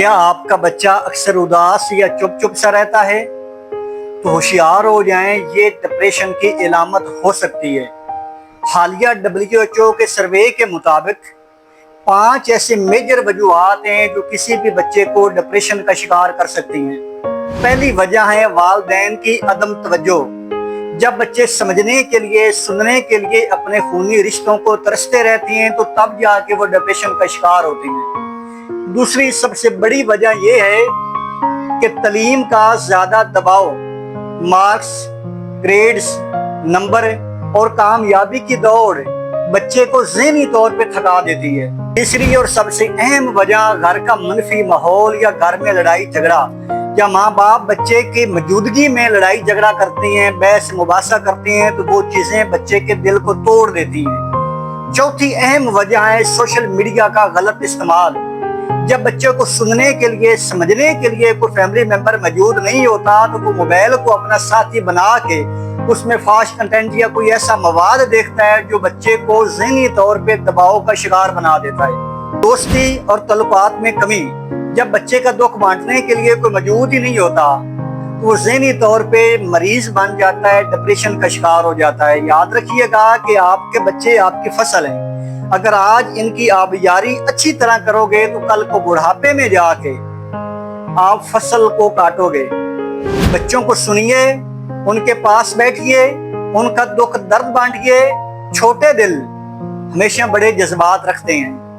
क्या आपका बच्चा अक्सर उदास या चुप चुप सा रहता है? तो होशियार हो जाएं, ये डिप्रेशन की इलामत हो सकती है। हालिया WHO के सर्वे के मुताबिक 5 ऐसे मेजर वजूहात हैं जो किसी भी बच्चे को डिप्रेशन का शिकार कर सकती हैं। पहली वजह है वालिदैन की अदम तवज्जो। जब बच्चे समझने के लिए, सुनने के लिए अपने खूनी रिश्तों को तरसते रहते हैं तो तब जाके वो डिप्रेशन का शिकार होते हैं। दूसरी सबसे बड़ी वजह यह है कि तालीम का ज्यादा दबाव, मार्क्स, ग्रेड्स, नंबर और कामयाबी की दौड़ बच्चे को ज़हनी तौर पे थका देती है। तीसरी और सबसे अहम वजह घर का मनफी माहौल या घर में लड़ाई झगड़ा, या माँ बाप बच्चे की मौजूदगी में लड़ाई झगड़ा करते हैं, बहस मुबासा करते हैं, तो वो चीजें बच्चे के दिल को तोड़ देती हैं। चौथी अहम वजह है सोशल मीडिया का गलत इस्तेमाल। जब बच्चे को सुनने के लिए, समझने के लिए कोई फैमिली मेंबर मौजूद नहीं होता तो वो मोबाइल को अपना साथी बना के उसमें फास्ट कंटेंट या कोई ऐसा मवाद देखता है जो बच्चे को ज़हनी तौर पे दबाव का शिकार बना देता है। दोस्ती और तल्लुकात में कमी, जब बच्चे का दुख बांटने के लिए कोई मौजूद ही नहीं होता तो वो ज़हनी तौर पे मरीज बन जाता है, डिप्रेशन का शिकार हो जाता है। याद रखिएगा कि आपके बच्चे आपकी फसल हैं। अगर आज इनकी आबियारी अच्छी तरह करोगे तो कल को बुढ़ापे में जाके आप फसल को काटोगे। बच्चों को सुनिए, उनके पास बैठिए, उनका दुख दर्द बांटिए। छोटे दिल हमेशा बड़े जज्बात रखते हैं।